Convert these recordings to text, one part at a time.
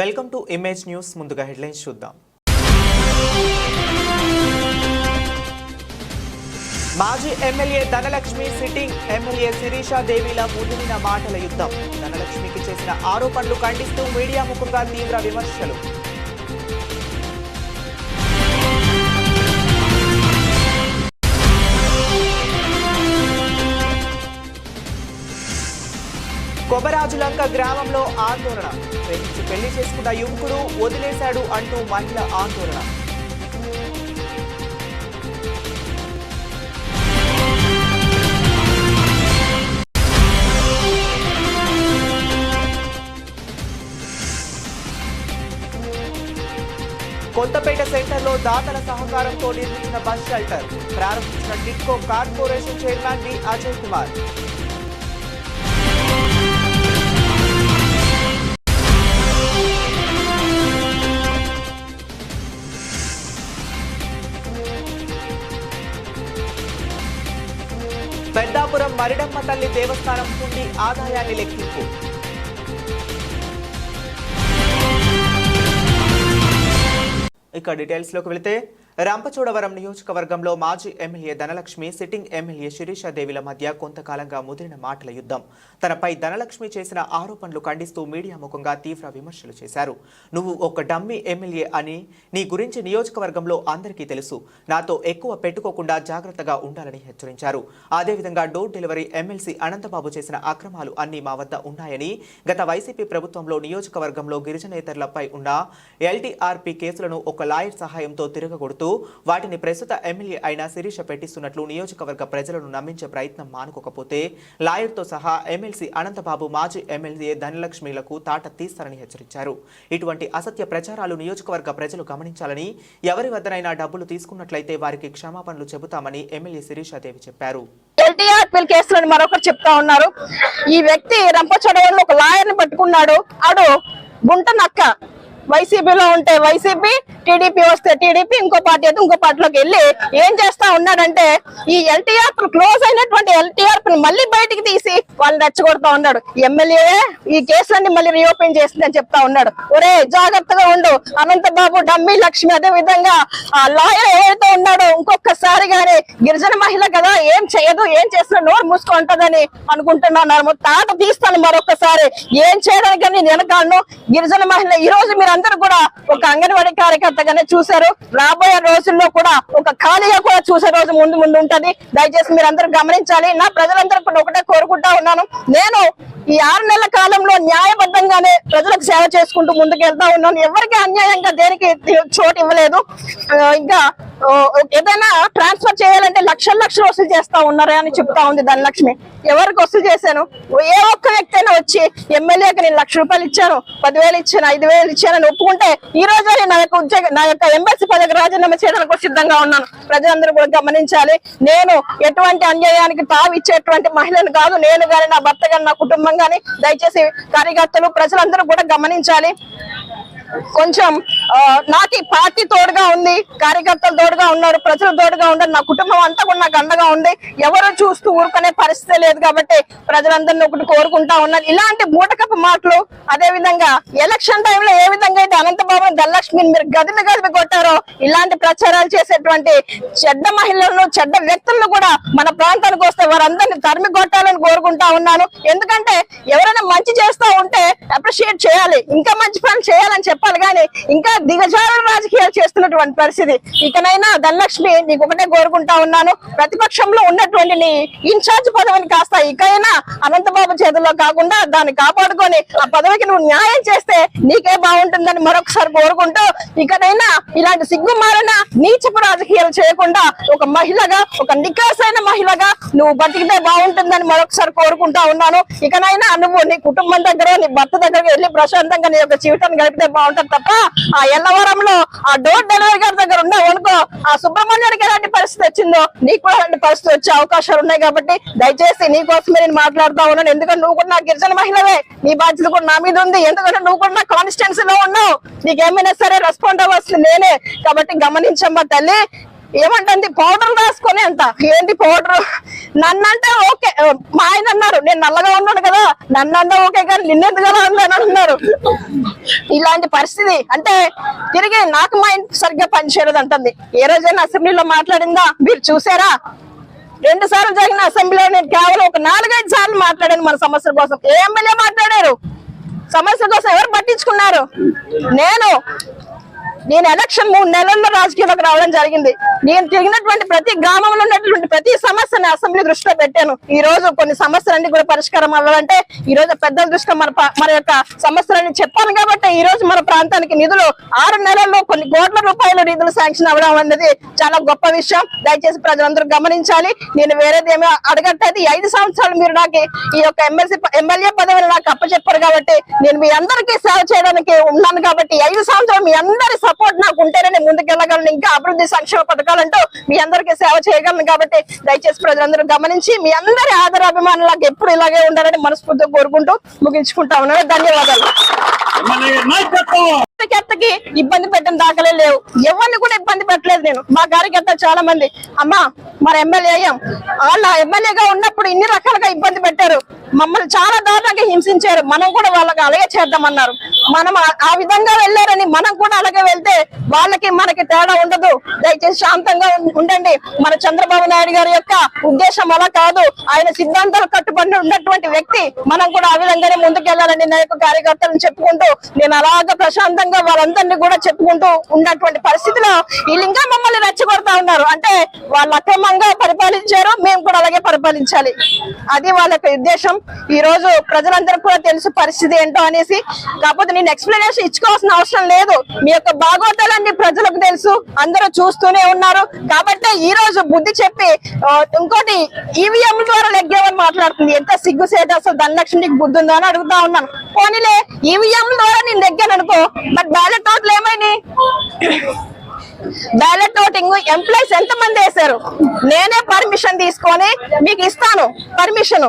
Welcome to Image News. ముందుగా headlines చూద్దాం. మాజీ MLA Dhanalakshmi sitting MLA Sirisha దేవిల ముదిరిన మాటల యుద్ధం. ధనలక్ష్మికి చేసిన ఆరోపణలు ఖండిస్తూ మీడియా ముఖంగా తీవ్ర విమర్శలు. కొబరాజులంక గ్రామంలో ఆందోళన. పెళ్లి చేసుకున్న యువకుడు వదిలేశాడు అంటూ మహిళ ఆందోళన. కొత్తపేట సెంటర్లో దాతల సహకారంతో నిర్మించిన బస్ షెల్టర్. ప్రారంభించిన TIDCO corporation chairman V Ajay Kumar. Peddapuram Maridamma తల్లి దేవస్థానం నుండి ఆదాయాన్ని లెక్కింపు. ఇక డీటెయిల్స్ లోకి వెళితే రంపచోడవరం నియోజకవర్గంలో మాజీ MLA Dhanalakshmi sitting MLA Sirisha దేవిల మధ్య కొంతకాలంగా ముదిరిన మాటల యుద్ధం. తనపై ధనలక్ష్మి చేసిన ఆరోపణలు ఖండిస్తూ మీడియా ముఖంగా తీవ్ర విమర్శలు చేశారు. నువ్వు ఒక డమ్మీ ఎమ్మెల్యే అని నీ గురించి నియోజకవర్గంలో అందరికీ తెలుసు. నాతో ఎక్కువ పెట్టుకోకుండా జాగ్రత్తగా ఉండాలని హెచ్చరించారు. అదేవిధంగా డోర్ డెలివరీ ఎమ్మెల్సీ అనంతబాబు చేసిన అక్రమాలు అన్నీ మా వద్ద ఉన్నాయని, గత వైసీపీ ప్రభుత్వంలో నియోజకవర్గంలో గిరిజనేతరులపై ఉన్న ఎల్టీఆర్పీ కేసులను ఒక లాయర్ సహాయంతో తిరగగొడుతూ వాటిని ప్రస్తుత ఎమ్మెల్యే అయిన శిరీష పెట్టిస్తున్నట్లు నియోజకవర్గ ప్రజలను నమ్మించే ప్రయత్నం మానుకోకపోతే లాయర్తో సహా ఎమ్మెల్సీ అనంతబాబు, మాజీ ఎమ్మెల్యే ధనలక్ష్మిలకు తాట తీస్తారని హెచ్చరించారు. ఇటువంటి అసత్య ప్రచారాలు నియోజకవర్గ ప్రజలు గమనించాలని, ఎవరి వద్దనైనా డబ్బులు తీసుకున్నట్లయితే వారికి క్షమాపణలు చెబుతామని ఎమ్మెల్యే శిరీషాదేవి చెప్పారు. ఎల్టీఆర్పీ కేసులను మరొకరు చెప్తా ఉన్నారు. ఈ వ్యక్తి రంపచోడవరంలో ఒక లాయర్ని పట్టుకున్నాడు. ఆడు గుంట నక్క. వైసీపీలో ఉంటే వైసీపీ, టీడీపీ వస్తే టీడీపీ, ఇంకో పార్టీ అయితే ఇంకో పార్టీలోకి వెళ్ళి ఏం చేస్తా ఉన్నాడంటే ఈ ఎల్టీఆర్ క్లోజ్ అయినటువంటి ఎల్టీఆర్ మళ్ళీ బయటికి తీసి వాళ్ళని రెచ్చగొడతా ఉన్నాడు. ఎమ్మెల్యే ఈ కేసులన్నీ మళ్ళీ రీఓపెన్ చేసిందని చెప్తా ఉన్నాడు. ఒరే జాగ్రత్తగా ఉండు అనంతబాబు, డమ్మీ లక్ష్మి. అదే విధంగా ఆ లాయర్ ఎవరైతే ఉన్నాడో ఇంకొకసారి గానీ గిరిజన మహిళ కదా, ఏం చేయదు, ఏం చేసినా నోరు మూసుకుంటదని అనుకుంటున్నాను. తాట తీస్తాను మరొకసారి. ఏం చేయడానికి నేను వెనకాలను. గిరిజన మహిళ ఈ రోజు మీరు అందరూ కూడా ఒక అంగన్వాడీ కార్యకర్తగానే చూశారు. రాబోయే రోజుల్లో కూడా ఒక ఖాళీగా కూడా చూసే రోజు ముందు ఉంటది. దయచేసి మీరు అందరూ గమనించాలి. నా ప్రజలందరూ కూడా ఒకటే కోరుకుంటా ఉన్నాను. నేను ఈ 6 నెలల కాలంలో న్యాయబద్ధంగానే ప్రజలకు సేవ చేసుకుంటూ ముందుకు వెళ్తా ఉన్నాను. ఎవరికి అన్యాయంగా దేనికి చోటు ఇవ్వలేదు. ఇంకా ఏదైనా ట్రాన్స్ఫర్ చేయాలంటే లక్షలు వసూలు చేస్తా ఉన్నారే అని చెప్తా ఉంది ధనలక్ష్మి. ఎవరికి వసూలు చేశాను? ఏ ఒక్క వ్యక్తి అయినా వచ్చి ఎమ్మెల్యేకి నేను ₹1,00,000 ఇచ్చాను, 10,000 ఇచ్చాను, 5,000 ఇచ్చానని ఒప్పుకుంటే ఈ రోజు నా యొక్క ఎంబసీ పదవికి రాజీనామా చేయడానికి సిద్ధంగా ఉన్నాను. ప్రజలందరూ కూడా గమనించాలి. నేను ఎటువంటి అన్యాయానికి తావు ఇచ్చేటువంటి మహిళను కాదు. నేను కానీ, నా భర్త కానీ, నా కుటుంబం కానీ. దయచేసి కార్యకర్తలు, ప్రజలందరూ కూడా గమనించాలి. కొంచెం నాకు ఈ పార్టీ తోడుగా ఉంది, కార్యకర్తలు తోడుగా ఉన్నారు, ప్రజలు తోడుగా ఉన్నారు, నా కుటుంబం అంతా కూడా నాకు అండగా ఉంది. ఎవరు చూస్తూ ఊరుకునే పరిస్థితి లేదు. కాబట్టి ప్రజలందరినీ ఒకటి కోరుకుంటా ఉన్నారు. ఇలాంటి బూటకపు మాటలు, అదే విధంగా ఎలక్షన్ టైంలో ఏ విధంగా అయితే అనంతబాబు, ధనలక్ష్మిని మీరు గదిమి కొట్టారో, ఇలాంటి ప్రచారాలు చేసేటువంటి చెడ్డ మహిళలను, చెడ్డ వ్యక్తులను కూడా మన ప్రాంతానికి వస్తే వారందరినీ తరిమి కొట్టాలని కోరుకుంటా ఉన్నాను. ఎందుకంటే ఎవరైనా మంచి చేస్తా ఉంటే అప్రిషియేట్ చేయాలి, ఇంకా మంచి పనులు చేయాలని చెప్పాలి. కానీ ఇంకా దిగజారుల రాజకీయాలు చేస్తున్నటువంటి పరిస్థితి. ఇకనైనా ధనలక్ష్మి, నీకు ఒకటే కోరుకుంటా ఉన్నాను. ప్రతిపక్షంలో ఉన్నటువంటి నీ ఇన్ఛార్జ్ పదవిని కాస్త ఇకైనా అనంతబాబు చేతుల్లో కాకుండా దాన్ని కాపాడుకొని ఆ పదవికి నువ్వు న్యాయం చేస్తే నీకే బాగుంటుందని మరొకసారి కోరుకుంటూ, ఇకనైనా ఇలాంటి సిగ్గుమాలిన నీచపు రాజకీయాలు చేయకుండా ఒక మహిళగా, ఒక నికాసైన మహిళగా నువ్వు బతికితే బాగుంటుందని మరొకసారి కోరుకుంటా ఉన్నాను. ఇకనైనా నువ్వు నీ కుటుంబం దగ్గర, నీ భర్త దగ్గర వెళ్ళి ప్రశాంతంగా నీ యొక్క జీవితాన్ని గడిపితే బాగుంటుంది తప్ప ఆ ఎల్లవరంలో ఆ డోర్ డెలివరీ గారి దగ్గర ఉన్నావు అనుకో, ఆ సుబ్రహ్మణ్యానికి ఎలాంటి పరిస్థితి వచ్చిందో నీకు కూడా అలాంటి పరిస్థితి వచ్చే అవకాశాలు ఉన్నాయి. కాబట్టి దయచేసి నీ కోసమే నేను మాట్లాడుతూ ఉన్నాను. ఎందుకంటే నువ్వు కూడా నా గిరిజన మహిళవే, నీ బాధ్యత కూడా నా మీద ఉంది. ఎందుకంటే నువ్వు కూడా నా కాన్స్టిట్యున్సీలో ఉన్నావు. నీకేమైనా సరే రెస్పాండ్ అవ్వాల్సింది నేనే. కాబట్టి గమనించమ్మా తల్లి, ఏమంటుంది పౌడర్ రాసుకొని అంట. ఏంటి పౌడర్? నన్నంటే ఓకే, మా ఆయన అన్నారు నేను నల్లగా ఉన్నాను కదా, నన్నంటే ఓకే కానీ నిన్నెందుకు కదా అని అన్నారు. ఇలాంటి పరిస్థితి అంటే తిరిగి నాకు మైండ్ సరిగ్గా పనిచేయలేదు అంటుంది. ఏ రోజైనా అసెంబ్లీలో మాట్లాడిందా మీరు చూసారా? 2 సార్లు జరిగిన అసెంబ్లీలో నేను కేవలం ఒక 4-5 సార్లు మాట్లాడాను మన సమస్యల కోసం. ఏ ఎమ్మెల్యే మాట్లాడారు? సమస్యల కోసం ఎవరు పట్టించుకున్నారు? నేను ఎలక్షన్ 3 నెలల్లో రాజకీయాలకు రావడం జరిగింది. నేను తిరిగినటువంటి ప్రతి గ్రామంలో ఉన్నటువంటి ప్రతి సమస్యని అసెంబ్లీ దృష్టిలో పెట్టాను. ఈ రోజు కొన్ని సమస్యలన్నీ కూడా పరిష్కారం అవ్వాలంటే ఈ రోజు పెద్దల దృష్టిలో మన యొక్క సమస్యలన్నీ చెప్పాలి. కాబట్టి ఈ రోజు మన ప్రాంతానికి నిధులు 6 నెలల్లో కొన్ని కోట్ల రూపాయల నిధులు శాంక్షన్ అవ్వడం అనేది చాలా గొప్ప విషయం. దయచేసి ప్రజలందరూ గమనించాలి. నేను వేరేదేమీ అడగట్లేదు. 5 సంవత్సరాలు మీరు నాకు ఈ యొక్క ఎమ్మెల్యే పదవిని నాకు అప్పచెప్పారు కాబట్టి నేను మీ అందరికీ సేవ చేయడానికి ఉన్నాను. కాబట్టి 5 సంవత్సరాలు మీ అందరి సపోర్ట్ నాకు ఉంటేనే నేను ముందుకెళ్ళగలను. ఇంకా అభివృద్ధి సంక్షేమ పథకాలంటూ మీ అందరికీ సేవ చేయగలను. కాబట్టి దయచేసి ప్రజలందరూ గమనించి మీ అందరి ఆదరాభిమానులకు ఎప్పుడు ఇలాగే ఉండాలని మనస్ఫూర్తిగా కోరుకుంటూ ముగించుకుంటా ఉన్నాను. ధన్యవాదాలు. కార్యకర్తకి ఇబ్బంది పెట్టిన దాఖలే లేవు. ఎవరిని కూడా ఇబ్బంది పెట్టలేదు నేను. మా కార్యకర్త చాలా మంది అమ్మా మన ఎమ్మెల్యే అయ్యాం, వాళ్ళ ఎమ్మెల్యేగా ఉన్నప్పుడు ఇన్ని రకాలుగా ఇబ్బంది పెట్టారు, మమ్మల్ని చాలా దారుణంగా హింసించారు, మనం కూడా వాళ్ళకి అలాగే చేద్దామన్నారు. మనం ఆ విధంగా వెళ్ళారని మనం కూడా అలాగే వెళ్తే వాళ్ళకి మనకి తేడా ఉండదు. దయచేసి శాంతంగా ఉండండి. మన చంద్రబాబు నాయుడు గారి యొక్క ఉద్దేశం అలా కాదు. ఆయన సిద్ధాంతాలు కట్టుబడి ఉన్నటువంటి వ్యక్తి. మనం కూడా ఆ విధంగానే ముందుకెళ్లాలని నా యొక్క కార్యకర్తలను చెప్పుకుంటూ నేను అలాగా ప్రశాంతంగా వాళ్ళందరినీ కూడా చెప్పుకుంటూ ఉన్నటువంటి పరిస్థితిలో వీళ్ళు ఇంకా మమ్మల్ని రెచ్చగొడతా ఉన్నారు. అంటే వాళ్ళు అక్రమంగా పరిపాలించారు, మేము కూడా అలాగే పరిపాలించాలి, అది వాళ్ళ యొక్క ఉద్దేశం. ఈ రోజు ప్రజలందరూ కూడా తెలుసు పరిస్థితి ఏంటో అనేసి. కాకపోతే నేను ఎక్స్ప్లెనేషన్ ఇచ్చుకోవాల్సిన అవసరం లేదు. మీ యొక్క బాగోతాలన్నీ ప్రజలకు తెలుసు, అందరూ చూస్తూనే ఉన్నారు. కాబట్టి ఈ రోజు బుద్ధి చెప్పి ఇంకోటి ఈవీఎం ద్వారా లెగ్గామని మాట్లాడుతుంది. ఎంత సిగ్గుసేట అసలు ధనలక్ష్మికి బుద్ధి ఉందో అని అడుగుతా ఉన్నాను. పోనీలే ఈవీఎం ద్వారా నేను లెగ్గాను అనుకో, బట్ బ్యాలెట్ ఓట్లు ఏమైనాయి? బ్యాలెట్ ఓటింగ్ ఎంప్లాయీస్ ఎంతమంది వేశారు? నేనే పర్మిషన్ తీసుకొని మీకు ఇస్తాను పర్మిషన్.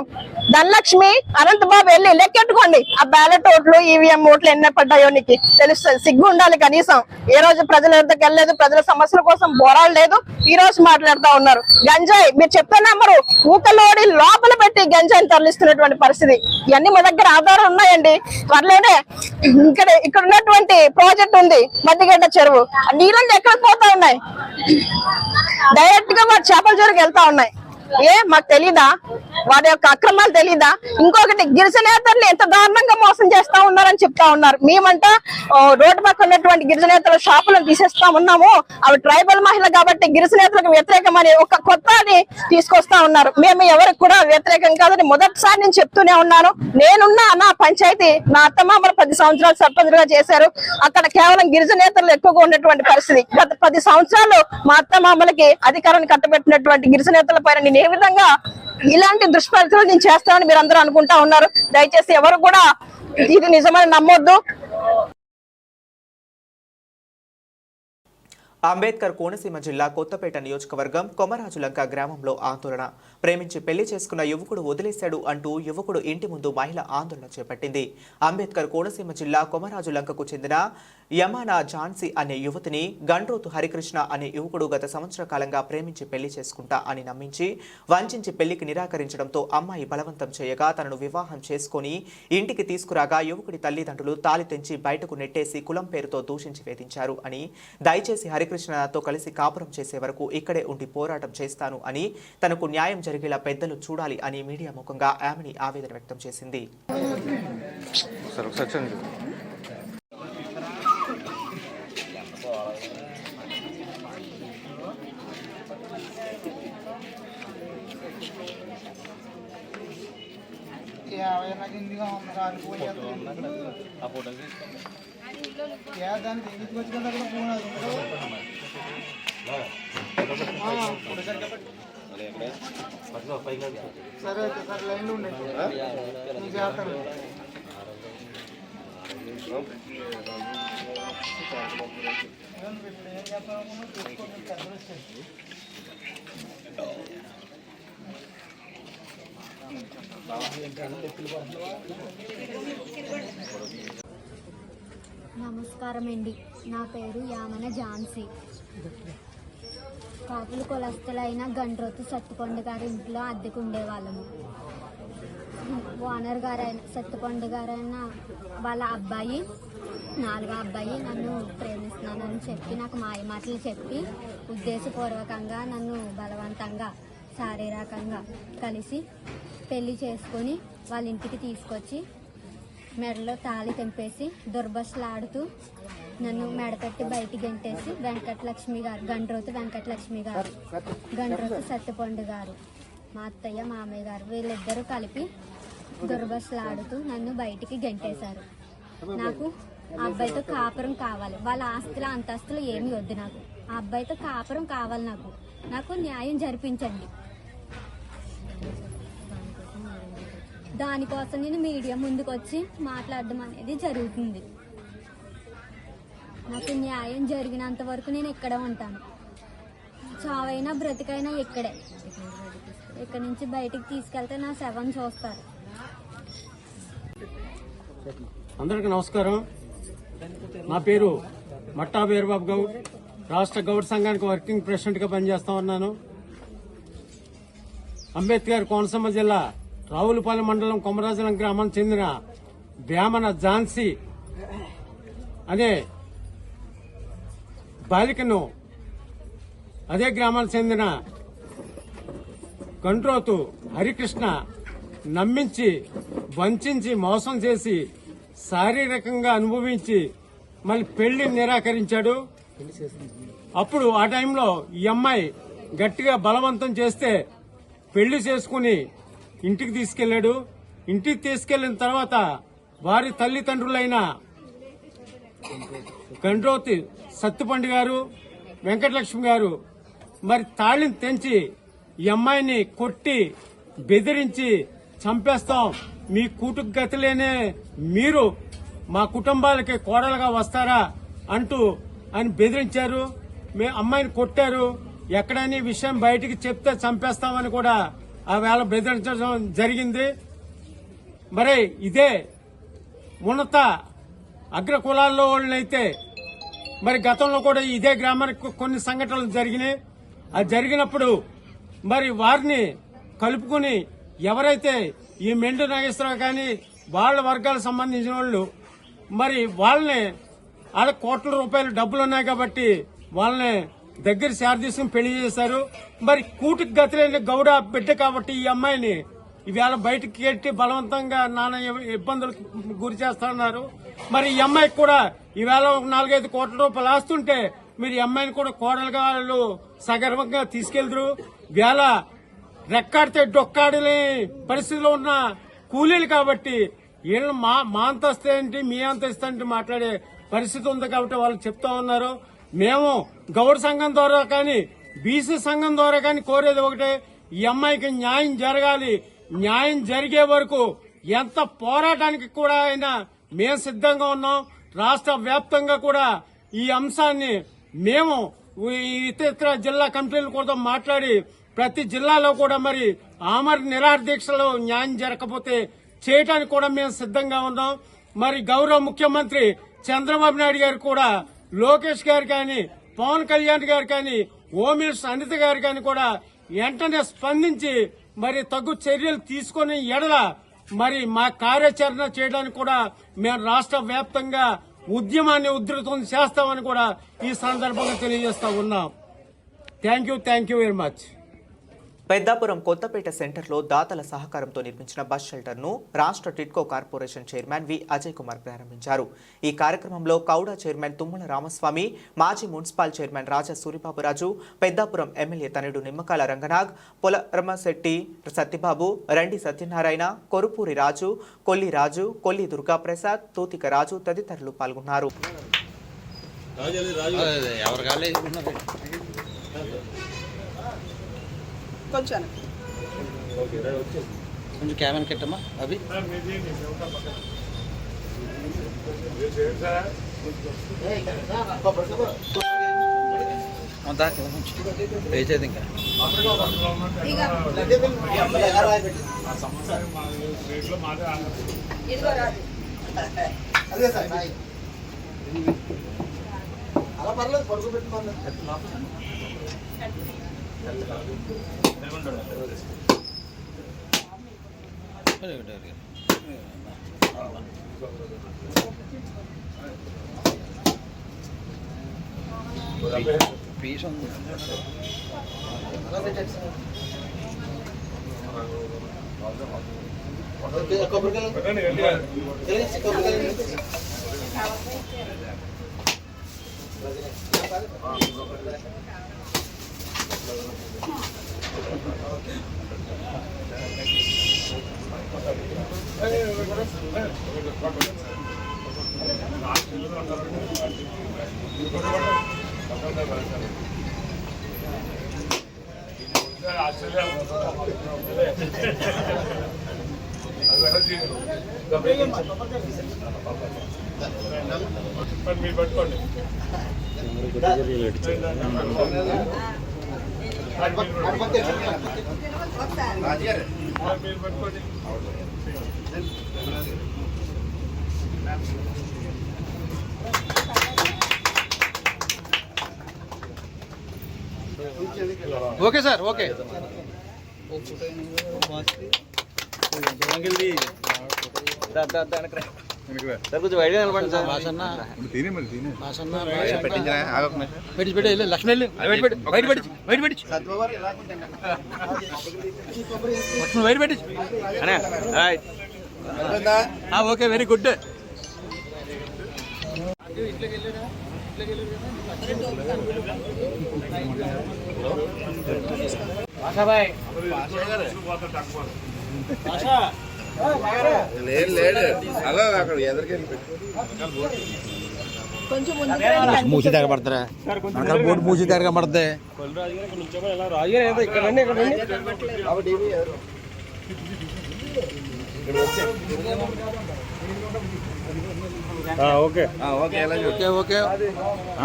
ధనలక్ష్మి అనంతబాబు వెళ్ళి లెక్కెట్టుకోండి ఆ బ్యాలెట్ ఓట్లు ఈవీఎం ఓట్లు ఎన్ని పడ్డాయో నీకు తెలుస్తుంది. సిగ్గు ఉండాలి కనీసం. ఏ రోజు ప్రజల వద్దకు వెళ్ళలేదు, ప్రజల సమస్యల కోసం పోరాడలేదు, ఈ రోజు మాట్లాడుతూ ఉన్నారు. గంజాయి మీరు చెప్తున్న నెంబరు ఊకలోడి లోపల పెట్టి గంజాయిని తరలిస్తున్నటువంటి పరిస్థితి. ఇవన్నీ మా దగ్గర ఆధారం ఉన్నాయండి. త్వరలోనే ఇక్కడ ఉన్నటువంటి ప్రాజెక్ట్ ఉంది మధ్యగడ్డ చెరువు, నీళ్ళని ఎక్కడ పోతా ఉన్నాయి, డైరెక్ట్ గా వాడు చేపల చెరువుకి వెళ్తా ఉన్నాయి. మాకు తెలీదా వాడి యొక్క అక్రమాలు తెలీదా? ఇంకొకటి గిరిజనేతల్ని ఎంత దారుణంగా మోసం చేస్తా ఉన్నారని చెప్తా ఉన్నారు. మేమంట రోడ్డు పక్కన ఉన్నటువంటి గిరిజనేతల షాపులను తీసేస్తా ఉన్నాము, అవి ట్రైబల్ మహిళ కాబట్టి గిరిజనేతలకు వ్యతిరేకమని ఒక కొత్తని తీసుకొస్తా ఉన్నారు. మేము ఎవరికి కూడా వ్యతిరేకం కాదని మొదటిసారి నేను చెప్తూనే ఉన్నాను. నేనున్నా నా పంచాయతీ నా అత్తమామలు 10 సంవత్సరాలు సర్పంచ్ గా చేశారు. అక్కడ కేవలం గిరిజనేతలు ఎక్కువగా ఉన్నటువంటి పరిస్థితి. గత 10 సంవత్సరాలు మా అత్తమామలకి అధికారాన్ని కట్టబెట్టినటువంటి గిరిజనేతల పైన నేను ఏ విధంగా ఇలాంటి దుష్పరిస్థితులు నేను చేస్తామని మీరు అందరూ అనుకుంటా ఉన్నారు. దయచేసి ఎవరు కూడా ఇది నిజమని నమ్మొద్దు. అంబేద్కర్ కోనసీమ జిల్లా కొత్తపేట నియోజకవర్గం కొమరాజులంక గ్రామంలో ఆందోళన. ప్రేమించి పెళ్లి చేసుకున్న యువకుడు వదిలేశాడు అంటూ యువకుడు ఇంటి ముందు మహిళ ఆందోళన చేపట్టింది. అంబేద్కర్ కోనసీమ జిల్లా కొమరాజులంకకు చెందిన యమానా ఝాన్సీ అనే యువతిని గండ్రోతు హరికృష్ణ అనే యువకుడు గత సంవత్సర కాలంగా ప్రేమించి పెళ్లి చేసుకుంటా అని నమ్మించి వంచించి పెళ్లికి నిరాకరించడంతో అమ్మాయి బలవంతం చేయగా తనను వివాహం చేసుకుని ఇంటికి తీసుకురాగా యువకుడి తల్లిదండ్రులు తాళి తెంచి బయటకు నెట్టేసి కులం పేరుతో దూషించి వేధించారు అని, దయచేసి హరికృష్ణతో కలిసి కాపురం చేసే వరకు ఇక్కడే ఉండి పోరాటం చేస్తాను అని, తనకు న్యాయం జరిగేలా పెద్దలు చూడాలి అని మీడియా ముఖంగా ఆమెని ఆవేదన వ్యక్తం చేసింది. సరే సార్ లైన్లో ఉండండి. నమస్కారం అండి, నా పేరు యామన ఝాన్సీ. కాపులు కులస్తులైన గండ్రోతు సత్తుపండు గారి ఇంట్లో అద్దెకు ఉండేవాళ్ళము. ఓనర్ గారైన సత్తుపండు గారైన వాళ్ళ అబ్బాయి, 4వ అబ్బాయి నన్ను ప్రేమిస్తున్నానని చెప్పి నాకు మాయమాటలు చెప్పి ఉద్దేశపూర్వకంగా నన్ను బలవంతంగా శారీరకంగా కలిసి పెళ్లి చేసుకొని వాళ్ళ ఇంటికి తీసుకొచ్చి మెడలో తాళి తెంపేసి దుర్భషలాడుతూ నన్ను మెడతట్టి బయటికి గెంటేసి వెంకటలక్ష్మి గారు, గండ్రోతు వెంకటలక్ష్మి గారు, గండ్రోతు సత్తుపండు గారు, మా అత్తయ్య మామయ్య గారు వీళ్ళిద్దరూ కలిపి దుర్భషలాడుతూ నన్ను బయటికి గెంటేశారు. నాకు ఆ అబ్బాయితో కాపురం కావాలి. వాళ్ళ ఆస్తుల అంతస్తులు ఏమీ వద్దు. నాకు ఆ అబ్బాయితో కాపురం కావాలి. నాకు న్యాయం జరిపించండి. దానికోసం నేను మీడియా ముందుకు వచ్చి మాట్లాడడం అనేది జరుగుతుంది. నాకు న్యాయం జరిగినంత వరకు నేను ఇక్కడే ఉంటాను. చావైనా బ్రతికైనా ఇక్కడే. ఇక్కడి నుంచి బయటికి తీసుకెళ్తే నా శవం చూస్తారు. అందరికీ నమస్కారం. నా పేరు మట్టా వీరబాబు గౌడ్. రాష్ట్ర గౌడ్ సంఘానికి వర్కింగ్ ప్రెసిడెంట్గా పనిచేస్తా ఉన్నాను. అంబేద్కర్ కోనసీమ జిల్లా రావులపాలెం మండలం కొమరాజలం గ్రామం చెందిన వేమన ఝాన్సీ అనే బాలికను అదే గ్రామానికి చెందిన గండ్రోతు హరికృష్ణ నమ్మించి వంచించి మోసం చేసి శారీరకంగా అనుభవించి మళ్ళీ పెళ్లి నిరాకరించాడు. అప్పుడు ఆ టైంలో ఈ అమ్మాయి గట్టిగా బలవంతం చేస్తే పెళ్లి చేసుకుని ఇంటికి తీసుకెళ్లాడు. ఇంటికి తీసుకెళ్లిన తర్వాత వారి తల్లిదండ్రులైన గండ్రోతి సత్తుపండు గారు, వెంకటలక్ష్మి గారు మరి తాళిని తెంచి ఈ అమ్మాయిని కొట్టి బెదిరించి చంపేస్తాం, మీ కూటుకు గతిలేనే మీరు మా కుటుంబాలకి కోడలుగా వస్తారా అంటూ అని బెదిరించారు. అమ్మాయిని కొట్టారు. ఎక్కడైనా ఈ విషయం బయటికి చెప్తే చంపేస్తామని కూడా ఆ వేళ బెదిరించడం జరిగింది. మరి ఇదే ఉన్నత అగ్ర కులాల్లో వాళ్ళనైతే మరి గతంలో కూడా ఇదే గ్రామానికి కొన్ని సంఘటనలు జరిగినాయి. అది జరిగినప్పుడు మరి వారిని కలుపుకుని ఎవరైతే ఈ మెండు నాగేశ్వరరావు కానీ వాళ్ళ వర్గాలకు సంబంధించిన వాళ్ళు మరి వాళ్ళని వాళ్ళ కోట్ల రూపాయలు డబ్బులు ఉన్నాయి కాబట్టి వాళ్ళని దగ్గర శారదీసుకుని పెళ్లి చేశారు. మరి కూటికి గతిలేని గౌడ బిడ్డ కాబట్టి ఈ అమ్మాయిని ఈవేళ బయటకు ఎట్టి బలవంతంగా నానా ఇబ్బందులకు గురి చేస్తున్నారు. మరి ఈ అమ్మాయికి కూడా ఈవేళ 4-5 కోట్ల రూపాయలు ఆస్తుంటే మీరు ఈ అమ్మాయిని కూడా కోడలుగా వాళ్ళు సగర్వంగా తీసుకెళ్తారు. వేళ రెక్కాడితే డొక్కాడలే పరిస్థితిలో ఉన్న కూలీలు కాబట్టి వీళ్ళు మా అంతస్తు ఏంటి మీ అంతస్తు ఏంటి మాట్లాడే పరిస్థితి ఉంది కాబట్టి వాళ్ళు చెప్తా ఉన్నారు. మేము గౌడ సంఘం ద్వారా కానీ బీసీ సంఘం ద్వారా కానీ కోరేది ఒకటే, ఈ అమ్మాయికి న్యాయం జరగాలి. న్యాయం జరిగే వరకు ఎంత పోరాటానికి కూడా అయినా మేము సిద్ధంగా ఉన్నాం. రాష్ట్ర వ్యాప్తంగా కూడా ఈ అంశాన్ని మేము ఇతర జిల్లా కమిటీలు కూడా మాట్లాడి ప్రతి జిల్లాలో కూడా మరి ఆమర నిరాహార దీక్షలో న్యాయం జరగకపోతే చేయడానికి కూడా మేము సిద్ధంగా ఉన్నాం. మరి గౌరవ ముఖ్యమంత్రి చంద్రబాబు నాయుడు గారు కూడా లోకేష్ గారు కానీ పవన్ కళ్యాణ్ గారు కానీ హోమ్ మినిస్టర్ అనిత గారు కానీ కూడా వెంటనే స్పందించి మరి తగు చర్యలు తీసుకుని ఎడల మరి మా కార్యాచరణ చేయడానికి కూడా మేము రాష్ట్ర వ్యాప్తంగా ఉద్యమాన్ని ఉధృతం చేస్తామని కూడా ఈ సందర్భంగా తెలియజేస్తా ఉన్నాం. Thank you very much. Peddapuram Kothapeta సెంటర్లో దాతల సహకారంతో నిర్మించిన బస్ షెల్టర్ను రాష్ట్ర TIDCO corporation chairman V Ajay Kumar ప్రారంభించారు. ఈ కార్యక్రమంలో కౌడా చైర్మన్ తుమ్మల రామస్వామి, మాజీ municipal chairman Raja Suribaburaju, Peddapuram MLA తనయుడు నిమ్మకాల రంగనాగ్, పొలరమశెట్టి సత్యబాబు, రండి సత్యనారాయణ, కొరుపూరి రాజు, కొల్లి రాజు, కొల్లి దుర్గాప్రసాద్, తూతిక రాజు తదితరులు పాల్గొన్నారు. కొంచెం క్యామెన్ కెట్టమ్మా అవి వేసేది ఇంకా అలా పర్లేదు పడుకోబెట్టుకోండి. పీస్ ఉంది. మీరు పట్టుకోండి. మీరు పట్టుకోండి. Okay sir, okay. సార్ కొంచెం వైడ్గా నిలబడండి సార్. భాషన్న పెట్టి పెట్టి లక్ష్మి వెళ్ళి బయట పెట్టి బయట పెట్టి ఓకే, వెరీ గుడ్. మూసి తెగబడతారా? బోర్డు మూసి తెగబడతాయి. Okay okay okay.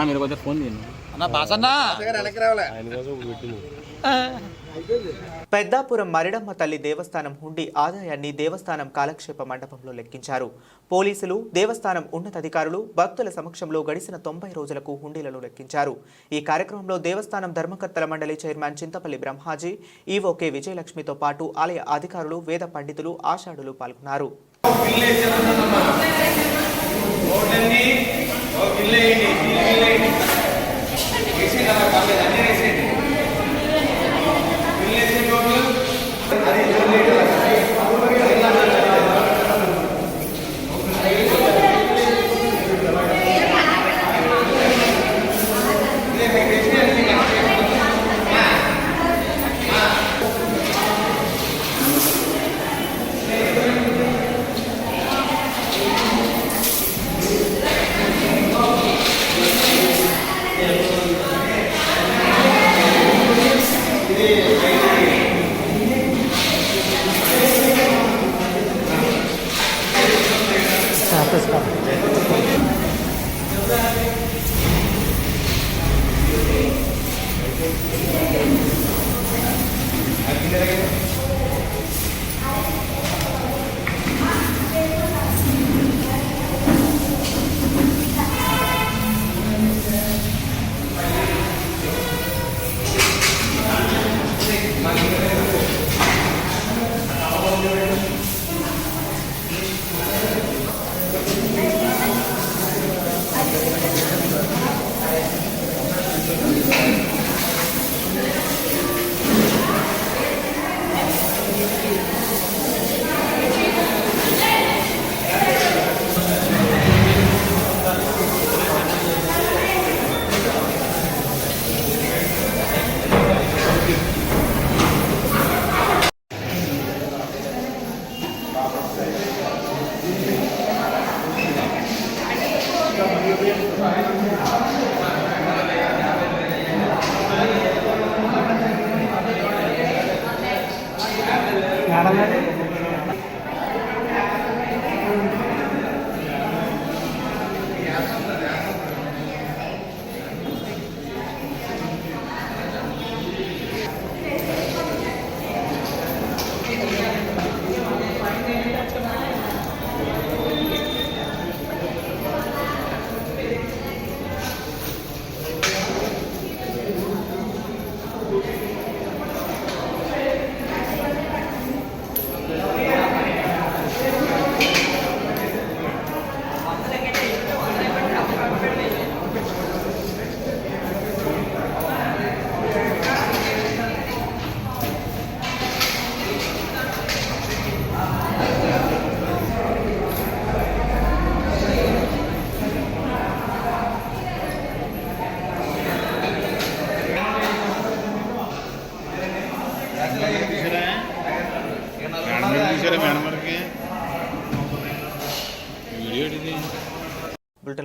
మీరు కొంచెం ఫోన్ చేయండి అన్న. బాసన్నా పెద్దాపురం మరిడమ్మ తల్లి దేవస్థానం హుండీ ఆదాయాన్ని దేవస్థానం కాలక్షేప మండపంలో లెక్కించారు. పోలీసులు, దేవస్థానం ఉన్నతాధికారులు భక్తుల సమక్షంలో గడిచిన 90 రోజులకు హుండీలను లెక్కించారు. ఈ కార్యక్రమంలో దేవస్థానం ధర్మకర్తల మండలి చైర్మన్ చింతపల్లి బ్రహ్మాజీ, ఈవోకే విజయలక్ష్మితో పాటు ఆలయ అధికారులు, వేద పండితులు, ఆషాఢులు పాల్గొన్నారు.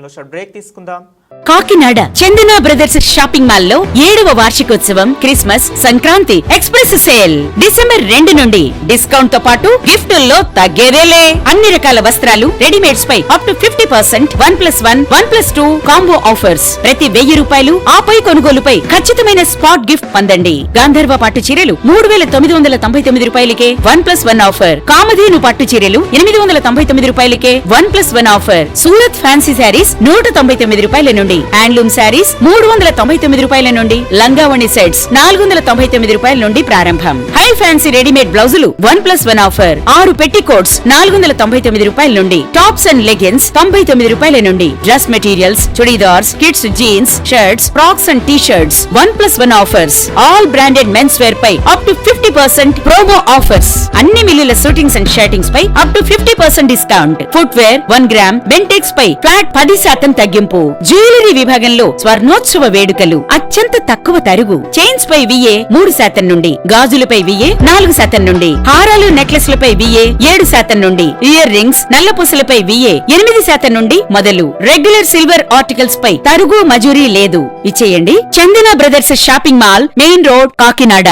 బులెటిన్ లో షార్ట్ బ్రేక్ తీసుకుందాం. కాకినాడ చందన బ్రదర్స్ షాపింగ్ మాల్ లో 7వ వార్షికోత్సవం Christmas Sankranti express sale December 2 నుండి డిస్కౌంట్ తో పాటు గిఫ్టుల్లో తగ్గేదేలే. అన్ని రకాల వస్త్రాలు రెడీమేడ్స్ పై అప్ టు 50%, 1+1, 1+2 కాంబో ఆఫర్స్. ప్రతి 1000 రూపాయలు ఆపై కొనుగోలుపై ఖచ్చితమైన స్పాట్ గిఫ్ట్ పొందండి. గాంధర్వ పట్టు చీరలు 3999 రూపాయలకే 1+1 ఆఫర్. కామధేను పట్టు చీరలు 899 రూపాయలకే 1+1 ఆఫర్. సూరత్ ఫ్యాన్సీ శారీస్ 199 రూపాయల నుండి, హ్యాండ్లూమ్ శారీస్ 399 రూపాయల నుండి, లంగావణి సెట్స్ 499 రూపాయల నుండి ప్రారంభం. హై ఫ్యాన్సీ రెడీమేడ్ బ్లౌజులు 1+1 ఆఫర్. 6 పెట్టి కోట్స్ 499 రూపాయల నుండి, టాప్స్ అండ్ లెగిన్స్ 99 రూపాయల నుండి, dress materials, churidars, kids jeans, shirts, frocks and T shirts 1+1 offers. All branded men's wear పై అప్ టు 50% ప్రోమో ఆఫర్స్. అన్ని మిల్లుల షూటింగ్స్ అండ్ షర్టింగ్స్ పై up to 50% discount. Footwear 1 gram Bentex పై ఫ్లాట్ 10% తగ్గింపు. జ్యువెలరీ విభాగంలో స్వర్ణోత్సవ వేడుకలు అత్యంత తక్కువ తరుగు. చైన్స్ పై VA 3% నుండి, గాజులపై VA 4% నుండి, హారాలు నెక్లెస్లపై VA 7% నుండి, ఇయర్ రింగ్స్ నల్లపూసలపై VA 8% నుండి మొదలు. రెగ్యులర్ సిల్వర్ ఆర్టికల్స్ పై తరుగు మజూరీ లేదు. ఇచ్చేయండి Chandana Brothers shopping mall, main road, Kakinada.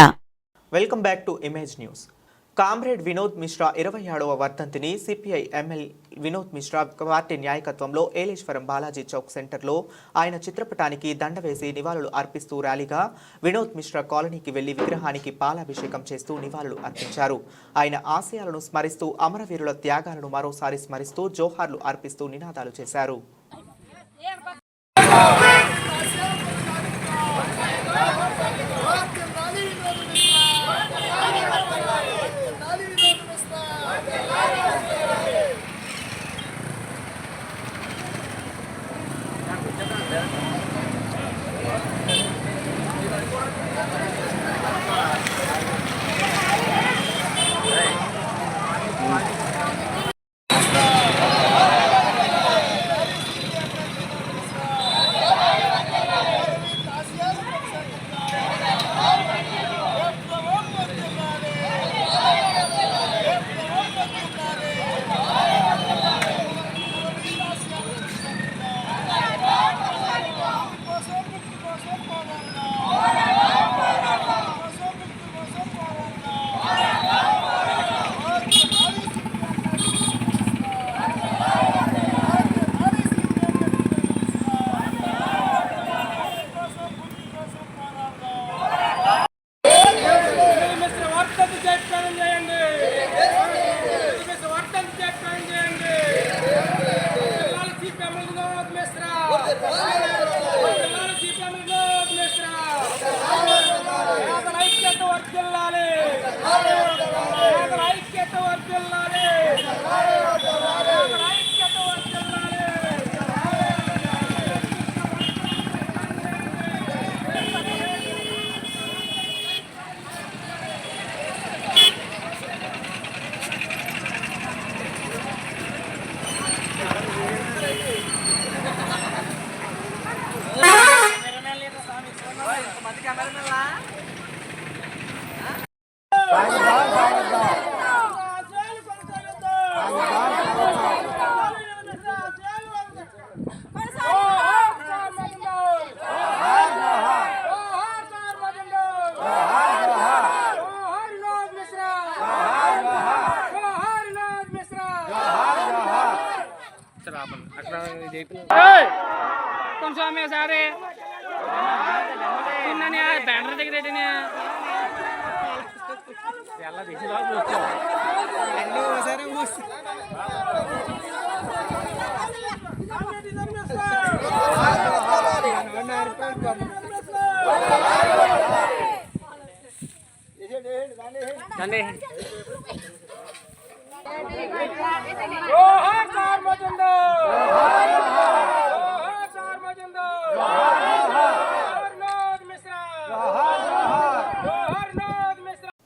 Welcome back to Image News. Comrade Vinod Mishra 26వ వర్ధంతిని CPI MLA Vinod Mishra party నాయకత్వంలో ఏలేశ్వరం బాలాజీ చౌక్ సెంటర్లో ఆయన చిత్రపటానికి దండ వేసి నివాళులు అర్పిస్తూ ర్యాలీగా వినోద్ మిశ్రా కాలనీకి వెళ్లి విగ్రహానికి పాలాభిషేకం చేస్తూ నివాళులు అర్పించారు. ఆయన ఆశయాలను స్మరిస్తూ అమరవీరుల త్యాగాలను మరోసారి స్మరిస్తూ జోహార్లు అర్పిస్తూ నినాదాలు చేశారు. కొంచెం సారే బ్యానర్ దగ్గర ఎలా తీసి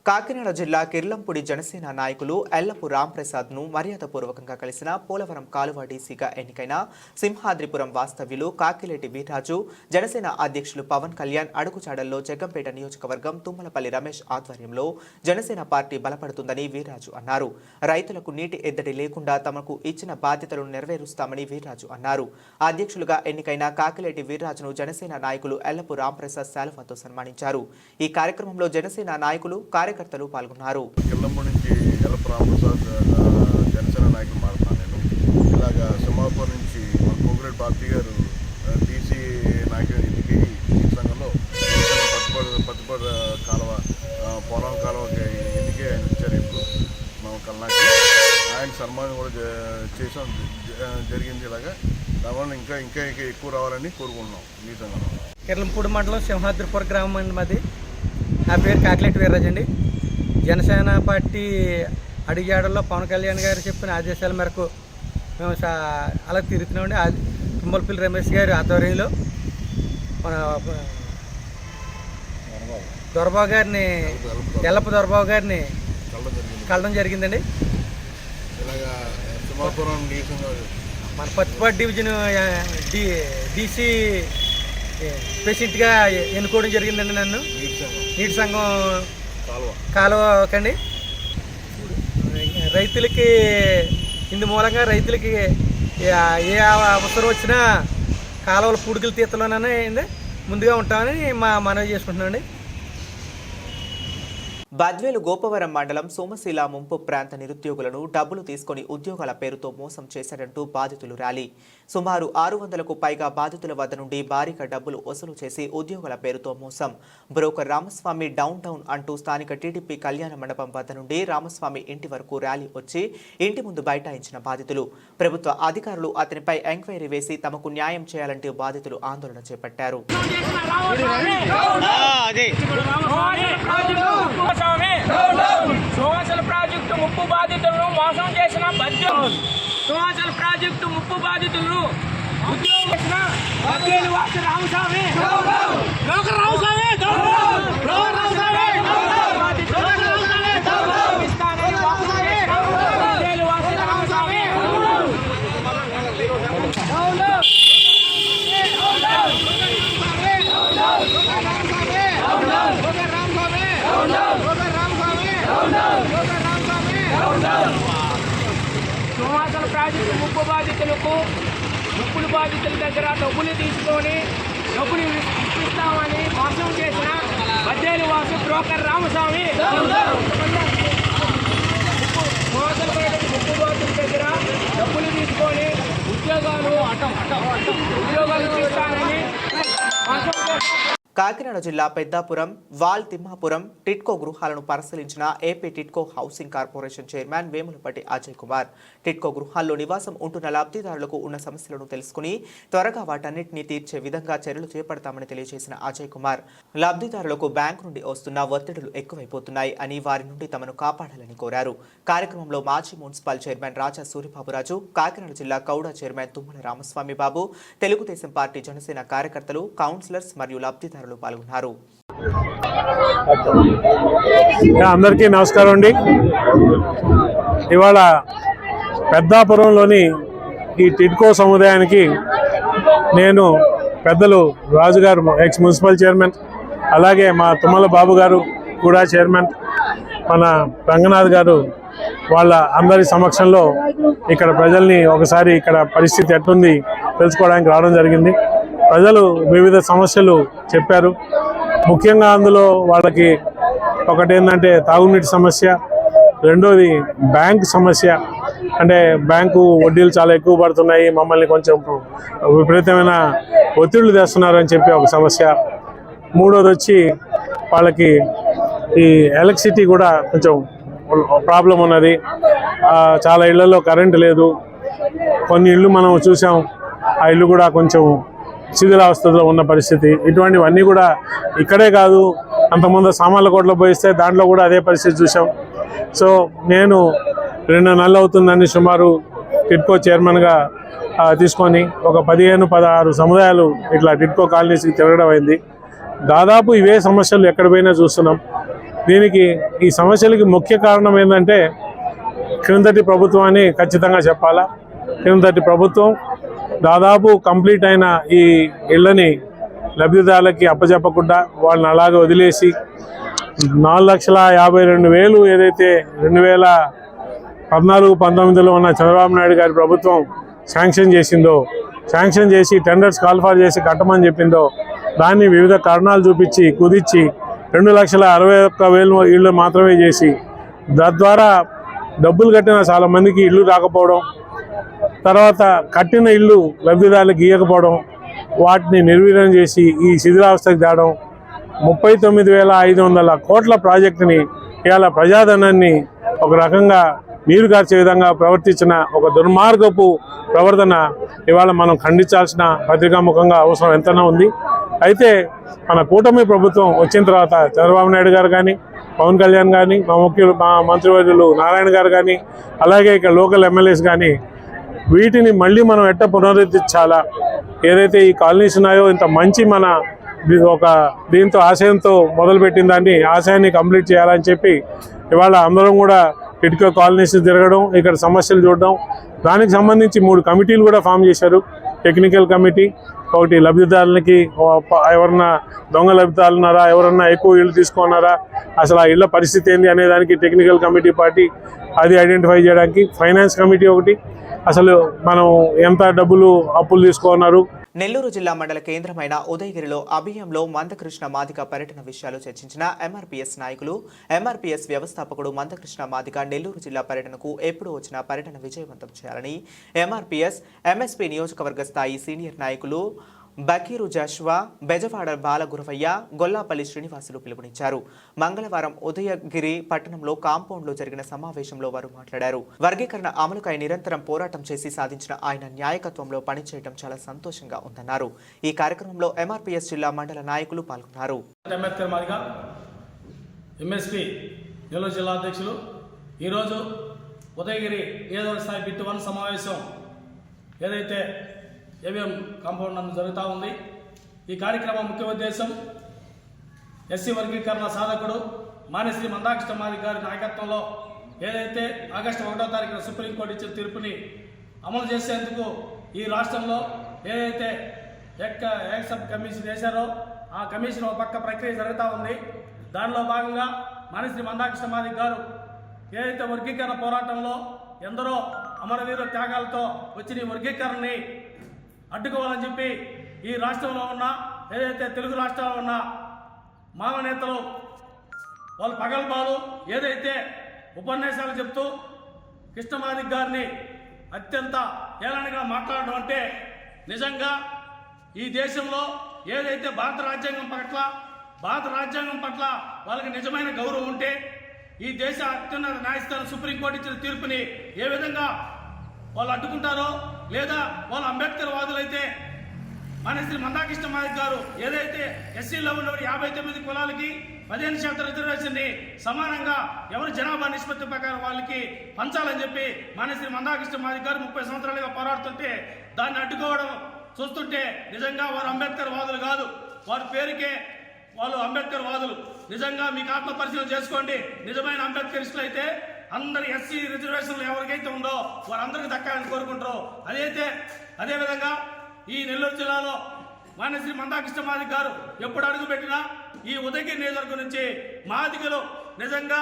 కాకినాడ జిల్లా కిర్లంపూడి జనసేన నాయకులు ఎల్లపు రాంప్రసాద్ను మర్యాదపూర్వకంగా కలిసిన పోలవరం కాలువ డీసీగా ఎన్నికైన సింహాద్రిపురం వాస్తవ్యులు కాకిలేటి వీర్రాజు, జనసేన అధ్యక్షులు పవన్ కళ్యాణ్ అడుగుజాడల్లో జగ్గంపేట నియోజకవర్గం తుమ్మలపల్లి రమేష్ ఆధ్వర్యంలో జనసేన పార్టీ బలపడుతుందని వీర్రాజు అన్నారు. రైతులకు నీటి ఎద్దడి లేకుండా తమకు ఇచ్చిన బాధ్యతలను నెరవేరుస్తామని వీర్రాజు అన్నారు. అధ్యక్షులుగా ఎన్నికైన కాకిలేటి వీర్రాజును జనసేన నాయకులు ఎల్లపు రాంప్రసాద్ శాలువాతో సన్మానించారు. ఈ కార్యక్రమంలో జనసేన నాయకులు కార్యకర్తలు పాల్గొన్నారు. కిర్లంపూడి నుంచి ఎల్లపు రాంప్రసాద్ జనసేన నాయకులు మాట్లాడుతున్నాను. నేను ఇలాగా సింహాపూర్ నుంచి మన కోగిరెడ్డి బాబీ గారు డీసీ నాయకులు ఎన్నికై ఈ సంఘంలో పత్తిపడి కాలువ పొలం కాలువకి ఎన్నికై ఆయన ఇచ్చారు. ఇప్పుడు మనం కల్నాకి ఆయన సన్మానం కూడా చేసాం జరిగింది. ఇలాగా దానివల్ల ఇంకా ఇంకా ఎక్కువ రావాలని కోరుకుంటున్నాం. ఈ సంఘంలో కిర్లంపూడి మండలం సింహాద్రిపురం గ్రామం అండి మాది. నా పేరు కాకిలేటి వీర్రాజు అండి. జనసేన పార్టీ అడిగాడల్లో పవన్ కళ్యాణ్ గారు చెప్పిన ఆదేశాల మేరకు మేము అలా తిరుగుతున్నామండి. తుమ్మలపల్లి రమేష్ గారి ఆధ్వర్యంలో మన దొరబాబు గారిని ఎల్లప్ప దొరబాబు గారిని కలడం జరిగిందండి. మన పత్తిపాటి డివిజన్ డీసీ ప్రెసిడెంట్గా ఎన్నుకోవడం జరిగిందండి. నన్ను నీటి సంఘం కాలువకండి రైతులకి ఇందు మూలంగా రైతులకి ఏ అవసరం వచ్చినా కాలువల పూడికల తీతలోనే ముందుగా ఉంటామని మనవి చేసుకుంటున్నామండి. బద్వేలు గోపవరం మండలం సోమశీల ముంపు ప్రాంత నిరుద్యోగులను డబ్బులు తీసుకుని ఉద్యోగాల పేరుతో మోసం చేశాడంటూ బాధితులు ర్యాలీ. సుమారు 600కు పైగా బాధితుల వద్ద నుండి భారీగా డబ్బులు వసూలు చేసి ఉద్యోగాల పేరుతో మోసం. బ్రోకర్ రామస్వామి డౌన్ టౌన్ అంటూ స్థానిక టీడీపీ కళ్యాణ మండపం వద్ద నుండి రామస్వామి ఇంటి వరకు ర్యాలీ వచ్చి ఇంటి ముందు బైఠాయించిన బాధితులు. ప్రభుత్వ అధికారులు అతనిపై ఎంక్వైరీ వేసి తమకు న్యాయం చేయాలంటూ బాధితులు ఆందోళన చేపట్టారు. సోమశల ప్రాజెక్టు ముప్పు బాధితులను మోసం చేసిన సోమశల ప్రాజెక్టు ముప్పు బాధితులను ఉద్యోగం చేసిన బద్వేలు వాసి రామస్వామి సోమశల ప్రాజెక్టు ముప్పు బాధితులకు ముప్పుల బాధితుల దగ్గర డబ్బులు తీసుకొని డబ్బులు ఇప్పిస్తామని మోసం చేసిన బద్వేలు వాసు బ్రోకర్ రామస్వామి సోమశల ప్రాజెక్టు ముప్పు బాధితుల దగ్గర డబ్బులు తీసుకొని ఉద్యోగాలు ఇప్పిస్తానని మోసం చేసిన కాకినాడ జిల్లా పెద్దాపురం, వాల్ తిమ్మాపురం టిట్కో గృహాలను పరిశీలించిన AP TIDCO housing corporation chairman Vemulapatti Ajay Kumar. TIDCO గృహాల్లో నివాసం ఉంటున్న లబ్ధిదారులకు ఉన్న సమస్యలను తెలుసుకుని త్వరగా వాటన్నిటినీ తీర్చే విధంగా చర్యలు చేపడతామని తెలియజేసిన అజయ్ కుమార్, లబ్ధిదారులకు బ్యాంకు నుండి వస్తున్న ఒత్తిడులు ఎక్కువైపోతున్నాయి అని వారి నుండి తమను కాపాడాలని కోరారు. కార్యక్రమంలో మాజీ మున్సిపల్ చైర్మన్ రాజా సూరిబాబురాజు, కాకినాడ జిల్లా కౌడ చైర్మన్ తుమ్మల రామస్వామి బాబు, తెలుగుదేశం పార్టీ జనసేన కార్యకర్తలు, కౌన్సిలర్స్ మరియు లబ్ధిదారులు పాల్గొన్నారు. అందరికీ నమస్కారం అండి. ఇవాళ పెద్దాపురంలోని ఈ టిడ్కో సముదాయానికి నేను పెద్దలు రాజు గారు ఎక్స్ మున్సిపల్ చైర్మన్, అలాగే మా తుమ్మల బాబు గారు కూడా చైర్మన్, మన రంగనాథ్ గారు వాళ్ళ అందరి సమక్షంలో ఇక్కడ ప్రజల్ని ఒకసారి ఇక్కడ పరిస్థితి ఎట్లుంది తెలుసుకోవడానికి రావడం జరిగింది. ప్రజలు వివిధ సమస్యలు చెప్పారు. ముఖ్యంగా అందులో వాళ్ళకి ఒకటి ఏంటంటే తాగునీటి సమస్య, రెండోది బ్యాంక్ సమస్య. అంటే బ్యాంకు వడ్డీలు చాలా ఎక్కువ పడుతున్నాయి, మమ్మల్ని కొంచెం విపరీతమైన ఒత్తిళ్లు తెస్తున్నారని చెప్పి ఒక సమస్య. మూడోది వచ్చి వాళ్ళకి ఈ ఎలక్ట్రిసిటీ కూడా కొంచెం ప్రాబ్లం ఉన్నది. చాలా ఇళ్లలో కరెంటు లేదు. కొన్ని ఇళ్ళు మనం చూసాం, ఆ ఇల్లు కూడా కొంచెం శిథిలావస్థలో ఉన్న పరిస్థితి. ఇటువంటివన్నీ కూడా ఇక్కడే కాదు, అంతకుముందు సామాన్లకోటలో పోయిస్తే దాంట్లో కూడా అదే పరిస్థితి చూసాం. సో నేను 2 నెలలు అవుతుందని సుమారు టిడ్కో చైర్మన్గా తీసుకొని ఒక 15-16 సముదాయాలు ఇట్లా టిడ్కో కాలనీస్కి తిరగడం అయింది. దాదాపు ఇవే సమస్యలు ఎక్కడ పోయినా చూస్తున్నాం. దీనికి ఈ సమస్యలకి ముఖ్య కారణం ఏంటంటే క్రిందటి ప్రభుత్వం అని ఖచ్చితంగా చెప్పాలా. క్రిందటి ప్రభుత్వం దాదాపు కంప్లీట్ అయిన ఈ ఇళ్ళని లబ్ధిదారులకి అప్పచెప్పకుండా వాళ్ళని అలాగే వదిలేసి 4,52,000 ఏదైతే 2014-19లో ఉన్న చంద్రబాబు నాయుడు గారి ప్రభుత్వం శాంక్షన్ చేసి టెండర్స్ కాల్ఫర్ చేసి కట్టమని చెప్పిందో దాన్ని వివిధ కారణాలు చూపించి కుదిర్చి 2,61,000 ఇళ్ళు మాత్రమే చేసి తద్వారా డబ్బులు కట్టిన చాలా మందికి ఇళ్ళు రాకపోవడం, తర్వాత కట్టిన ఇళ్ళు లబ్ధిదారులకు ఇవ్వకపోవడం, వాటిని నిర్వీర్యం చేసి ఈ శిథిలావస్థకు తేవడం, 39,500 కోట్ల ప్రాజెక్టుని ఇవాళ ప్రజాధనాన్ని ఒక రకంగా నీరు కార్చే విధంగా ప్రవర్తించిన ఒక దుర్మార్గపు ప్రవర్తన ఇవాళ మనం ఖండించాల్సిన పత్రికాముఖంగా అవసరం ఎంతైనా ఉంది. అయితే మన కూటమి ప్రభుత్వం వచ్చిన తర్వాత చంద్రబాబు నాయుడు గారు కానీ, పవన్ కళ్యాణ్ కానీ, మా మంత్రివర్యులు నారాయణ గారు కానీ, అలాగే ఇక్కడ లోకల్ ఎమ్మెల్యేస్ కానీ వీటిని మళ్ళీ మనం ఎట్ట పునరుద్ధరించాలా, ఏదైతే ఈ కాలనీస్ ఉన్నాయో ఇంత మంచి మన ఒక దీంతో ఆశయంతో మొదలుపెట్టిన దాన్ని ఆశయాన్ని కంప్లీట్ చేయాలని చెప్పి ఇవాళ అందరం కూడా టిడ్కో కాలనీస్ తిరగడం, ఇక్కడ సమస్యలు చూడడం, దానికి సంబంధించి 3 కమిటీలు కూడా ఫామ్ చేశారు. టెక్నికల్ కమిటీ, ఒకటి లబ్ధిదారులకి ఎవరన్నా దొంగ లబ్ధిదారులు ఉన్నారా, ఎవరన్నా ఎక్కువ ఇళ్ళు తీసుకున్నారా, అసలు ఆ ఇళ్ళ పరిస్థితి ఏంది అనే దానికి టెక్నికల్ కమిటీ పార్టీ అది ఐడెంటిఫై చేయడానికి, ఫైనాన్స్ కమిటీ ఒకటి, అసలు మనం ఎంత డబ్బులు అప్పులు తీసుకున్నారు. నెల్లూరు జిల్లా మండల కేంద్రమైన ఉదయగిరిలో అభియంలో మందకృష్ణ మాదిగ పర్యటన విషయాలు చర్చించిన ఎంఆర్పీఎస్ నాయకులు. ఎంఆర్పీఎస్ వ్యవస్థాపకుడు మందకృష్ణ మాదిగ నెల్లూరు జిల్లా పర్యటనకు ఎప్పుడు వచ్చిన పర్యటన విజయవంతం చేయాలని ఎంఆర్పీఎస్ ఎంఎస్పీ నియోజకవర్గ స్థాయి సీనియర్ నాయకులు బకీరు జాషువా, బెజవాడ బాలగురవయ్య, గొల్లాపల్లి శ్రీనివాసులు పిలుపునిచ్చారు. మంగళవారం ఉదయగిరి పట్టణంలో కాంపౌండ్లో జరిగిన సమావేశంలో వారు మాట్లాడారు. వర్గీకరణ అమలుకై నిరంతరం పోరాటం చేసి సాధించిన ఆయన న్యాయకత్వంలో పనిచేయడం చాలా సంతోషంగా ఉందన్నారు. ఈ కార్యక్రమంలో ఎంఆర్పీఎస్ జిల్లా మండల నాయకులు పాల్గొన్నారు. నెల్లూరు జిల్లా అధ్యక్షులు ఈరోజు ఉదయగిరి నియోజకవర్గ స్థాయి బిట్ 1 సమావేశం ఏదైతే ఏవిఎం కాంపౌండ్ నందు జరుగుతూ ఉంది. ఈ కార్యక్రమం ముఖ్య ఉద్దేశం ఎస్సీ వర్గీకరణ సాధకుడు మానేశ్రీ మందాకృష్ణ మాదిగ గారి నాయకత్వంలో ఏదైతే ఆగస్టు 1వ తారీఖున సుప్రీంకోర్టు ఇచ్చిన తీర్పుని అమలు చేసేందుకు ఈ రాష్ట్రంలో ఏదైతే సబ్ కమిషన్ వేశారో ఆ కమిషన్ ఒక పక్క ప్రక్రియ జరుగుతూ ఉంది. దానిలో భాగంగా మానేశ్రీ మందాకృష్ణ మాదిగ గారు ఏదైతే వర్గీకరణ పోరాటంలో ఎందరో అమరవీరుల త్యాగాలతో వచ్చిన ఈ వర్గీకరణని అడ్డుకోవాలని చెప్పి ఈ రాష్ట్రంలో ఉన్న ఏదైతే తెలుగు రాష్ట్రాల్లో ఉన్న మానవ నేతలు వాళ్ళు పగల్బాలు ఏదైతే ఉపన్యాసాలు చెప్తూ కృష్ణమాదిగ గారిని అత్యంత ఏలనగా మాట్లాడడం అంటే నిజంగా ఈ దేశంలో ఏదైతే భారత రాజ్యాంగం పట్ల వాళ్ళకి నిజమైన గౌరవం ఉంటే ఈ దేశ అత్యున్నత న్యాయస్థానం సుప్రీంకోర్టు ఇచ్చిన తీర్పుని ఏ విధంగా వాళ్ళు అడ్డుకుంటారో, లేదా వాళ్ళు అంబేద్కర్ వాదులైతే మానేశ్రీ మందాకృష్ణ మాదిగ గారు ఏదైతే ఎస్సీలో ఉన్న 59 కులాలకి 15% రిజర్వేషన్ని సమానంగా ఎవరు జనాభా నిష్పత్తి ప్రకారం వాళ్ళకి పంచాలని చెప్పి మానేశ్రీ మందాకృష్ణ మాదిగ గారు 30 సంవత్సరాలుగా పోరాడుతుంటే దాన్ని అడ్డుకోవడం చూస్తుంటే నిజంగా వారు అంబేద్కర్ వాదులు కాదు, వారి పేరుకే వాళ్ళు అంబేద్కర్ వాదులు. నిజంగా మీకు ఆత్మ పరిశీలన చేసుకోండి. నిజమైన అంబేద్కరిస్టులు అయితే అందరు ఎస్సీ రిజర్వేషన్లు ఎవరికైతే ఉందో వారందరికీ దక్కాలని కోరుకుంటారు. అదేవిధంగా ఈ నెల్లూరు జిల్లాలో మానేశ్రీ మందాకృష్ణ మాదిగ గారు ఎప్పుడు అడుగు పెట్టినా ఈ ఉదయగిరి నియోజకవర్గం నుంచి మాదిగలు నిజంగా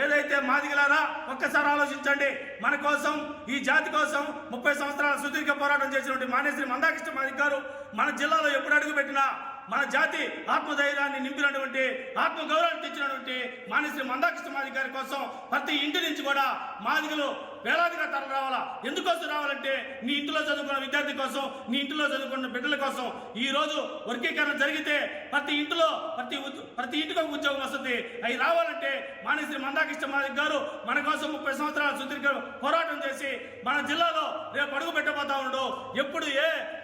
ఏదైతే మాదిగలారా ఒక్కసారి ఆలోచించండి. మన కోసం ఈ జాతి కోసం 30 సంవత్సరాల సుదీర్ఘ పోరాటం చేసినటువంటి మానేశ్రీ మందాకృష్ణ మాదిగ గారు మన జిల్లాలో ఎప్పుడు అడుగు పెట్టినా మన జాతి ఆత్మధైర్యాన్ని నింపినటువంటి ఆత్మగౌరవాన్ని తెచ్చినటువంటి మానేశ్రీ మందాకృష్ణ మాదిగ గారి కోసం ప్రతి ఇంటి నుంచి కూడా మాదిగలు వేలాదిగా తరలి రావాలా. ఎందుకోసం రావాలంటే నీ ఇంటిలో చదువుకున్న విద్యార్థి కోసం, నీ ఇంటిలో చదువుకున్న బిడ్డల కోసం. ఈ రోజు వర్గీకరణ జరిగితే ప్రతి ఇంటికి ఒక ఉద్యోగం వస్తుంది. అవి రావాలంటే మానేశ్రీ మందాకృష్ణ మాదిగ గారు మన కోసం 30 సంవత్సరాల సుదీర్ఘ పోరాటం చేసి మన జిల్లాలో రేపు అడుగు పెట్టబోతా ఉండడు. ఎప్పుడు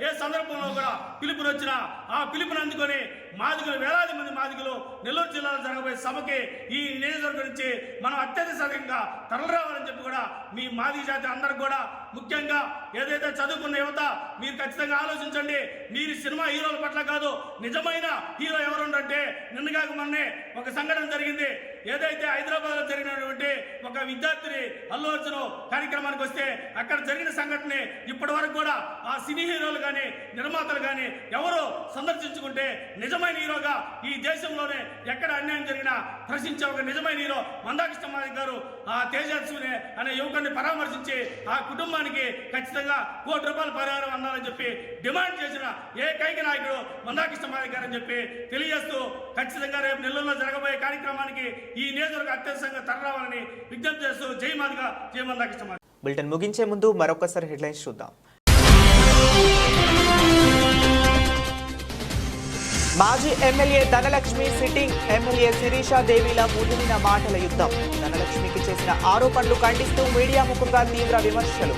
ఏ సందర్భంలో కూడా పిలుపుని వచ్చినా ఆ పిలుపుని అందుకొని మాదిగలు వేలాది మంది మాదిగలు నెల్లూరు జిల్లాలో జరగబోయే సభకి ఈ నియోజకవర్గం నుంచి మనం అత్యధిక సంఖ్యంగా తరలిరావాలని చెప్పి కూడా మీ మాదిగ జాతి అందరికి కూడా ముఖ్యంగా ఏదైతే చదువుకున్న యువత మీరు ఖచ్చితంగా ఆలోచించండి. మీరు సినిమా హీరోల పట్ల కాదు, నిజమైన హీరో ఎవరుంటే నిన్నగాక మొన్నే ఒక సంఘటన జరిగింది. ఏదైతే హైదరాబాద్లో జరిగినటువంటి ఒక విద్యార్థిని అల్లు అర్జున్ కార్యక్రమానికి వస్తే అక్కడ జరిగిన సంఘటన ఇప్పటి వరకు కూడా ఆ సినీ హీరోలు కానీ నిర్మాతలు కానీ ఎవరు సందర్శించుకుంటే నిజమైన హీరోగా ఈ దేశంలోనే ఎక్కడ అన్యాయం జరిగినా ప్రశ్నించే ఒక నిజమైన హీరో మందాకృష్ణ మాదిక్ గారు ఆ తేజస్విని అనే యువకుడిని పరామర్శించి ఆ కుటుంబానికి ఖచ్చితంగా ₹1 కోటి పరిహారం అందాలని చెప్పి డిమాండ్ చేసిన ఏకైక నాయకుడు మందాకృష్ణ మాదిక్ గారు అని చెప్పి తెలియజేస్తూ ఖచ్చితంగా రేపు నెల్లూరులో జరగబోయే కార్యక్రమానికి ఈ నియోజకవర్గ అత్యవసరంగా తరలిరావాలని విజ్ఞప్తి చేస్తూ జై మాదిగా జై మందాకృష్ణ మాదిక్. బులెటిన్ ముగించే ముందు మరొకసారి హెడ్లైన్స్ చూద్దాం. మాజీ MLA Dhanalakshmi sitting MLA Sirisha దేవిల ముదిరిన మాటల యుద్ధం. ధనలక్ష్మికి చేసిన ఆరోపణలు ఖండిస్తూ మీడియా ముఖంగా తీవ్ర విమర్శలు.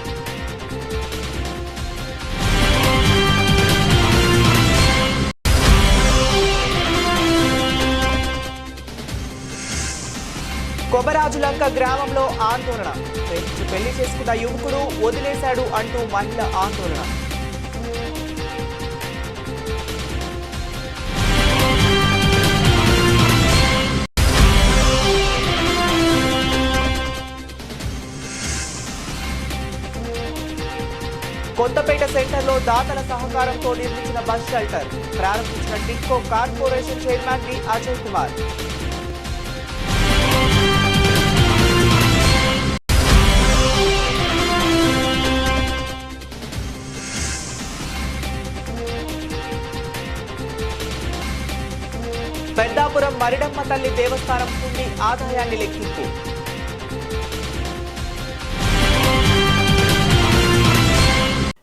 కొబరాజులంక గ్రామంలో ఆందోళన. పెళ్లి చేసుకున్న యువకుడు వదిలేశాడు అంటూ మహిళ ఆందోళన. కొత్తపేట సెంటర్లో దాతల సహకారంతో నిర్మించిన బస్ షెల్టర్. ప్రారంభించిన TIDCO corporation chairman V Ajay Kumar. Peddapuram Maridamma తల్లి దేవస్థానం నుండి ఆదాయాన్ని లెక్కింపు.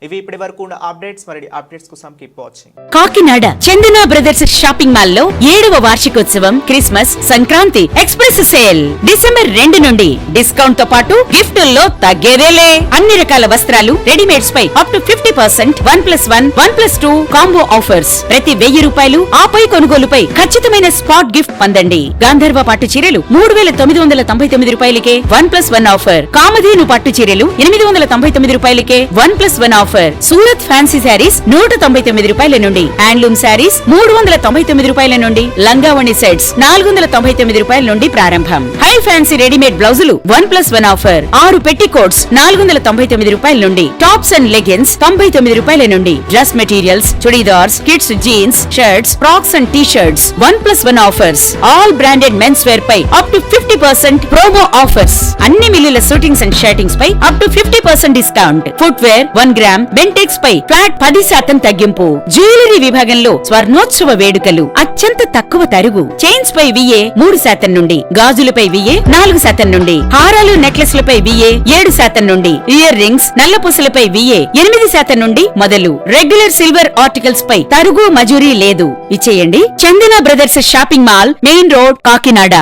ఇవి ఇప్పటి వరకు ఉన్న అప్డేట్స్. మరి అప్డేట్స్ కోసం కీప్ వాచింగ్. కాకినాడ చందన బ్రదర్స్ షాపింగ్ మాల్ లో 7వ వార్షికోత్సవం Christmas Sankranti express sale December 2 నుండి డిస్కౌంట్ తో పాటు గిఫ్టుల్లో తగ్గేదేలే. అన్ని రకాల వస్త్రాలు రెడీమేడ్స్ పై అప్ టు 50%, 1+1, 1+2 కాంబో ఆఫర్స్. ప్రతి ₹1000 ఆపై కొనుగోలుపై ఖచ్చితమైన స్పాట్ గిఫ్ట్ పొందండి. గాంధర్వ పట్టు చీరలు ₹3,999కే 1+1 ఆఫర్. కామధేను పట్టు చీరలు ₹899కే 1+1 ఆఫర్. సూరత్ ఫ్యాన్సీ శారీస్ ₹199 నుండి, హ్యాండ్లూమ్ శారీస్ ₹399 నుండి, లంగావణి సెట్స్ ₹499 నుండి ప్రారంభం. హై ఫ్యాన్సీ రెడీమేడ్ బ్లౌజులు 1+1 ఆఫర్. 6 పెట్టికోట్స్ ₹499 నుండి, టాప్స్ అండ్ లెగిన్స్ ₹99 నుండి, dress materials, churidars, kids jeans, shirts, frocks and T shirts 1+1 offers. All branded men's wear పై అప్ టు 50% ప్రోమో ఆఫర్స్. అన్ని మిల్లుల షూటింగ్స్ అండ్ షర్టింగ్స్ పై up to 50% discount. Footwear 1 gram Bentex పై flat 10% తగ్గింపు. Jewellery విభాగంలో స్వర్ణోత్సవ వేడుకలు. అత్యంత తక్కువ తరుగు. చైన్స్ పై VA 3% నుండి, గాజులపై VA 4% నుండి, హారాలు నెక్లెస్లపై VA 7% నుండి, ఇయర్ రింగ్స్ నల్లపూసలపై VA 8% నుండి మొదలు. రెగ్యులర్ సిల్వర్ ఆర్టికల్స్ పై తరుగు మజూరీ లేదు. ఇచ్చేయండి. Chandana Brothers shopping mall, main road, Kakinada.